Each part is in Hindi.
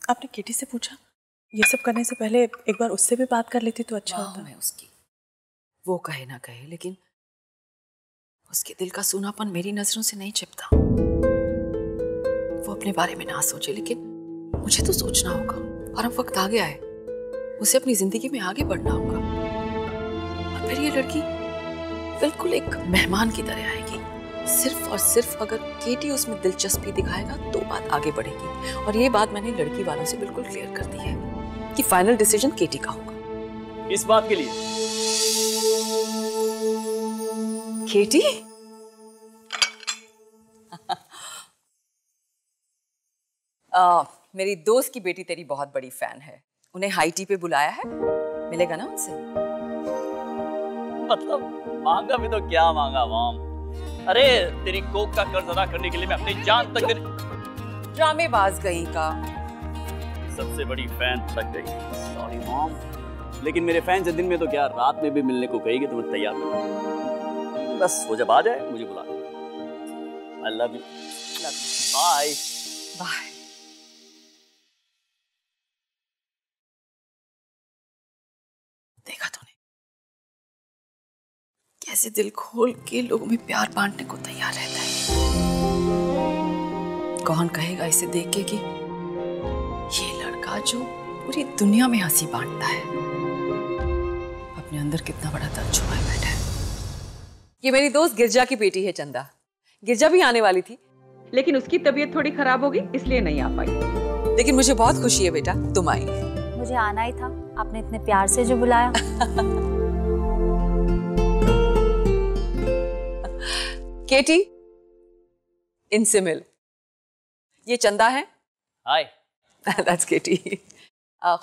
आपने केटी से पूछा? ये सब करने से पहले एक बार उससे भी बात कर लेती तो अच्छा होता। मैं उसकी, वो कहे ना कहे, लेकिन उसके दिल का सूनापन मेरी नजरों से नहीं छिपता। वो अपने बारे में ना सोचे, लेकिन मुझे तो सोचना होगा। और अब वक्त आ गया है, उसे अपनी जिंदगी में आगे बढ़ना होगा। और फिर ये लड़की बिल्कुल एक मेहमान की तरह आएगी। सिर्फ और सिर्फ अगर केटी उसमें दिलचस्पी दिखाएगा तो बात आगे बढ़ेगी। और ये बात मैंने लड़की वालों से बिल्कुल क्लियर कर दी है कि फाइनल डिसीजन केटी का होगा। इस बात के लिए केटी? मेरी दोस्त की बेटी तेरी बहुत बड़ी फैन है, उन्हें हाई टी पे बुलाया है, मिलेगा ना उनसे? मतलब मांगा भी तो क्या मांगा मॉम। अरे तेरी कोक का कर्ज अदा करने के लिए मैं अपनी जान तक ड्रामेबाज गई का। सबसे बड़ी फैन थक गई। सॉरी मॉम, लेकिन मेरे फैन से दिन में तो क्या रात में भी मिलने को कहेगी तो मैं तैयार हूँ। बस वो जब आ जाए मुझे बुला दे। I love you. Bye bye. देखा तूने कैसे दिल खोल के लोगों में प्यार बांटने को तैयार रहता है। कौन कहेगा इसे देख के कि ये लड़का जो पूरी दुनिया में हंसी बांटता है, अपने अंदर कितना बड़ा दर्द छुपाए बैठा है। ये मेरी दोस्त गिरजा की बेटी है चंदा। गिरजा भी आने वाली थी, लेकिन उसकी तबीयत थोड़ी खराब हो गई, इसलिए नहीं आ पाई। लेकिन मुझे बहुत खुशी है बेटा तुम आई। मुझे आना ही था, आपने इतने प्यार से जो बुलाया। केटी, इनसे मिल। ये चंदा है। हाय। दैट्स केटी।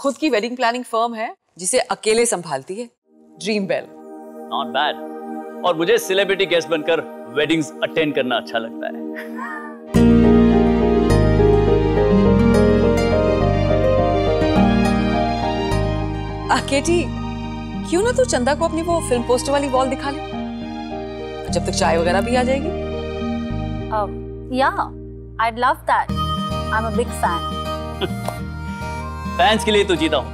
खुद की वेडिंग प्लानिंग फर्म है जिसे अकेले संभालती है, ड्रीम बेल। Not bad. और मुझे सेलिब्रिटी गेस्ट बनकर वेडिंग्स अटेंड करना अच्छा लगता है। केटी, क्यों ना तू चंदा को अपनी वो फिल्म पोस्टर वाली वॉल दिखा ले, जब तक चाय वगैरह भी आ जाएगी। Yeah, I'd love that. I'm a big fan. Fans के लिए तो जीता हूँ,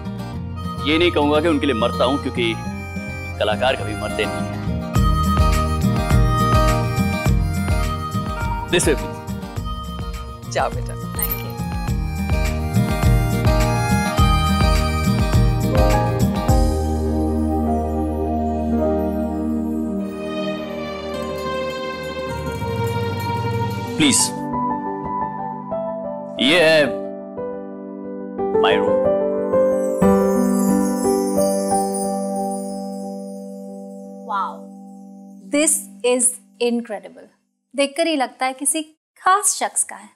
ये नहीं कहूंगा कि उनके लिए मरता हूँ, क्योंकि कलाकार कभी मरते नहीं हैं। This way, please. जाओ बेटा। Thank you. प्लीज, ये है my room. Wow, this is incredible. देखकर ही लगता है किसी खास शख्स का है।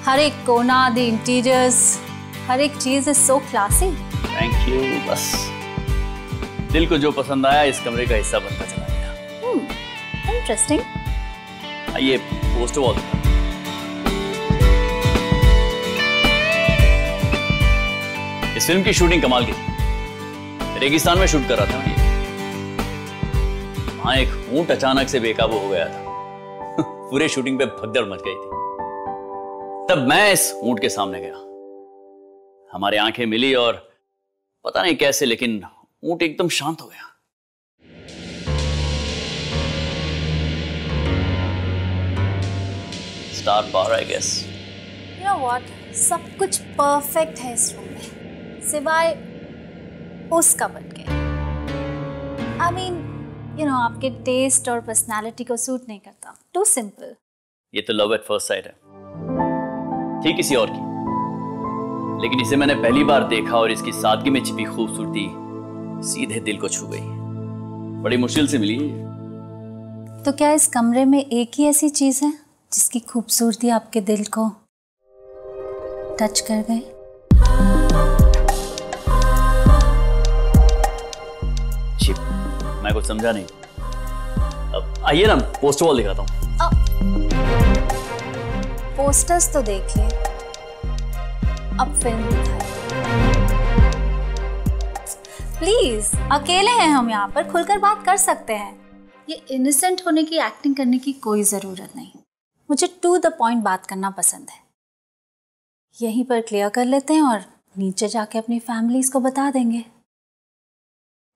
हर एक कोना, द इंटीरियर्स, हर एक चीज is so classy. Thank you. बस दिल को जो पसंद आया इस कमरे का हिस्सा बनता चला गया। इंटरेस्टिंग। ये पोस्टर वॉल था। इस फिल्म की शूटिंग कमाल की थी। रेगिस्तान में शूट कर रहा था मैं। वहां एक ऊंट अचानक से बेकाबू हो गया था। पूरे शूटिंग पे भगदड़ मच गई थी। तब मैं इस ऊंट के सामने गया, हमारी आंखें मिली और पता नहीं कैसे, लेकिन ऊंट एकदम शांत हो गया। Star power, I guess. You know what? सब कुछ परफेक्ट है इस रूम में, सिवाय उस कबर्ड के। I mean, you know, आपके टेस्ट और पर्सनालिटी को सूट नहीं करता। Too simple. ये तो लव एट फर्स्ट साइट है, थी किसी और की, लेकिन इसे मैंने पहली बार देखा और इसकी सादगी में छिपी खूबसूरती सीधे दिल को छू गई। बड़ी मुश्किल से मिली है। तो क्या इस कमरे में एक ही ऐसी चीज है जिसकी खूबसूरती आपके दिल को टच कर गई? जी, मैं कुछ समझा नहीं। अब आइए ना, पोस्टर वॉल दिखाता हूँ। पोस्टर्स तो देख लिए, अब फिल्म दिखाइए। प्लीज, अकेले हैं हम यहाँ पर, खुलकर बात कर सकते हैं। ये इनोसेंट होने की एक्टिंग करने की कोई जरूरत नहीं। मुझे टू द पॉइंट बात करना पसंद है। यहीं पर क्लियर कर लेते हैं और नीचे जाके अपनी फैमिलीज को बता देंगे।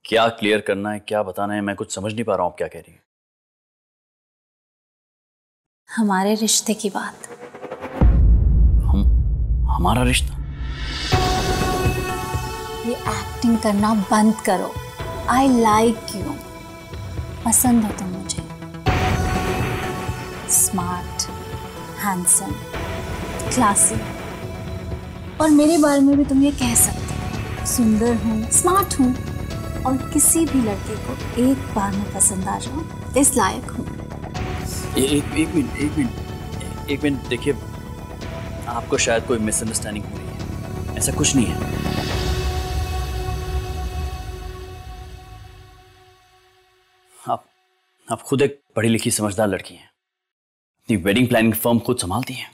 क्या क्लियर करना है, क्या बताना है, मैं कुछ समझ नहीं पा रहा हूँ आप क्या कह रही हैं। हमारे रिश्ते की बात। हमारा रिश्ता? ये एक्टिंग करना बंद करो। I like you. पसंद हो तुम मुझे। Smart, handsome, classy. और मेरे बारे में भी तुम ये कह सकते हो, सुंदर हूँ, स्मार्ट हूँ और किसी भी लड़के को एक बार में पसंद आ जाऊँ इस लायक हूँ। एक मिनट देखिए, आपको शायद कोई मिसअंडरस्टैंडिंग हो रही है, ऐसा कुछ नहीं है। आप खुद एक पढ़ी लिखी समझदार लड़की हैं, अपनी वेडिंग प्लानिंग फर्म खुद संभालती हैं।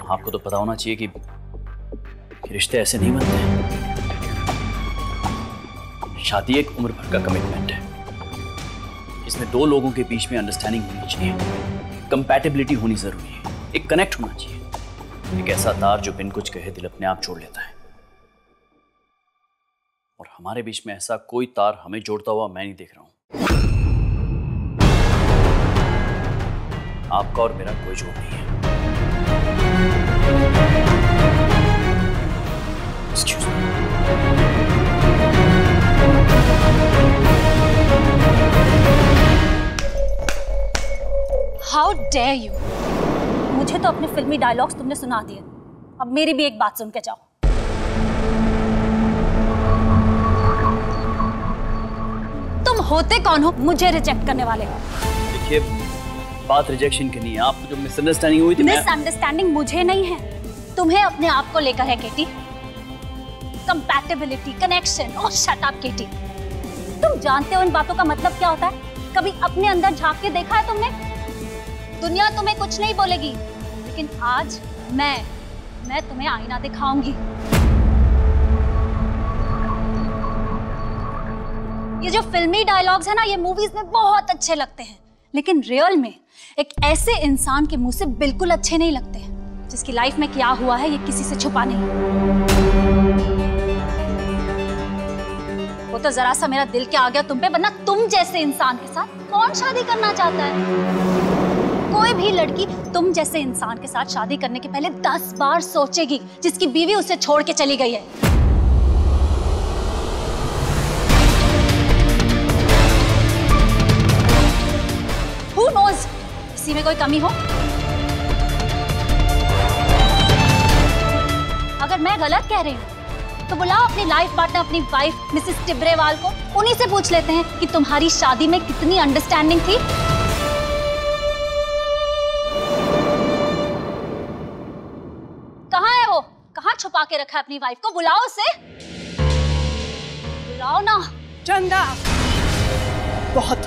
आपको तो पता होना चाहिए कि रिश्ते ऐसे नहीं बनते हैं। शादी एक उम्र भर का कमिटमेंट है, इसमें दो लोगों के बीच में अंडरस्टैंडिंग होनी चाहिए, कंपैटिबिलिटी होनी जरूरी है, एक कनेक्ट होना चाहिए, एक ऐसा तार जो बिन कुछ कहे दिल अपने आप जोड़ लेता है। और हमारे बीच में ऐसा कोई तार हमें जोड़ता हुआ मैं नहीं देख रहा हूं। आपका और मेरा कोई जोड़ नहीं है। Excuse me. How dare you? मुझे तो अपने फिल्मी डायलॉग्स तुमने सुना दिए, अब मेरी भी एक बात सुन के जाओ। तुम होते कौन हो मुझे रिजेक्ट करने वाले? देखिए, बात रिजेक्शन की नहीं है, आपको जो मिसअंडरस्टैंडिंग हुई थी। मिसअंडरस्टैंडिंग मुझे नहीं है, तुम्हें अपने आप को लेकर है केटी। Compatibility, connection. और शट अप केटी, तुम जानते हो इन बातों का मतलब क्या होता है? कभी अपने अंदर झांक के देखा है तुमने? दुनिया तुम्हें कुछ नहीं बोलेगी, लेकिन आज मैं तुम्हें आईना दिखाऊंगी। ये जो फिल्मी डायलॉग्स है ना, ये मूवीज में बहुत अच्छे लगते हैं, लेकिन रियल में एक ऐसे इंसान के मुंह से बिल्कुल अच्छे नहीं लगते, जिसकी लाइफ में क्या हुआ है ये किसी से छुपा नहीं। वो तो जरा सा मेरा दिल क्या आ गया तुम पे, वरना तुम जैसे इंसान के साथ कौन शादी करना चाहता है? कोई भी लड़की तुम जैसे इंसान के साथ शादी करने के पहले 10 बार सोचेगी, जिसकी बीवी उसे छोड़ के चली गई है। Who knows? इसी में कोई कमी हो? अगर मैं गलत कह रही हूँ तो बुलाओ अपनी लाइफ पार्टनर, अपनी वाइफ मिसेस टिब्रेवाल को, उन्हीं से पूछ लेते हैं कि तुम्हारी शादी में कितनी अंडरस्टैंडिंग थी। कहाँ है वो? कहाँ छुपा के रखा है अपनी वाइफ को? बुलाओ उसे, बुलाओ ना। चंदा, बहुत।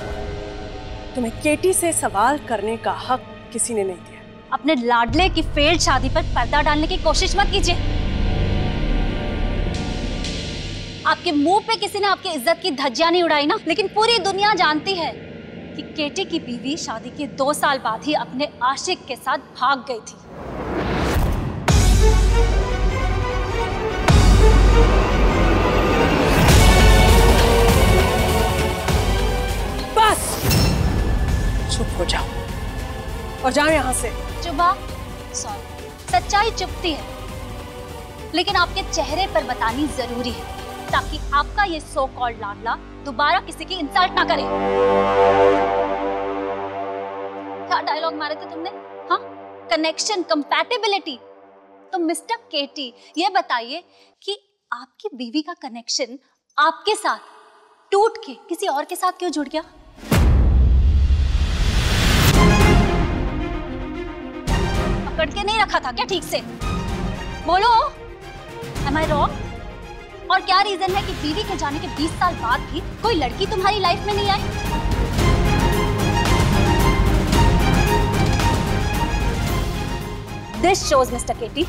तुम्हें केटी से सवाल करने का हक किसी ने नहीं दिया। अपने लाडले की फेल्ड शादी पर पर्दा डालने की कोशिश मत कीजिए। आपके मुंह पे किसी ने आपकी इज्जत की धज्जियां नहीं उड़ाई ना, लेकिन पूरी दुनिया जानती है कि केटी की बीवी शादी के 2 साल बाद ही अपने आशिक के साथ भाग गई थी। बस चुप हो जाओ और जाओ यहाँ से। चुपा? सॉरी, सच्चाई चुपती है, लेकिन आपके चेहरे पर बतानी जरूरी है, ताकि आपका ये सो कॉल्ड लाडला दोबारा किसी की इंसल्ट ना करे। क्या डायलॉग मारे थे तुमने? हाँ, कनेक्शन, कंपैटिबिलिटी। तो मिस्टर केटी, ये बताइए कि आपकी बीवी का कनेक्शन आपके साथ टूट के किसी और के साथ क्यों जुड़ गया? पकड़ के नहीं रखा था क्या ठीक से? बोलो, am I wrong? और क्या रीजन है कि बीवी के जाने के 20 साल बाद भी कोई लड़की तुम्हारी लाइफ में नहीं आई? This shows, Mr. Katy,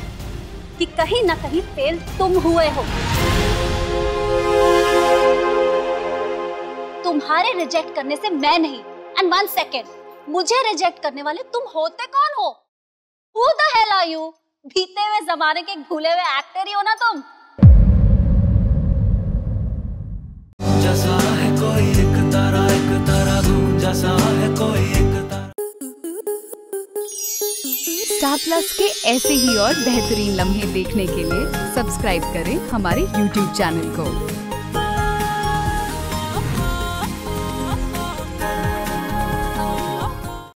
कि कहीं ना कहीं फेल तुम हुए हो। तुम्हारे रिजेक्ट करने से मैं नहीं, एंड 1 सेकेंड, मुझे रिजेक्ट करने वाले तुम होते कौन हो? Who the hell are you? बीते हुए जमाने के भूले हुए एक्टर ही हो ना तुम। जैसा है कोई एक तारा गूंजा सा है कोई एक तारा। स्टार प्लस के ऐसे ही और बेहतरीन लम्हे देखने के लिए सब्सक्राइब करें हमारे YouTube चैनल को।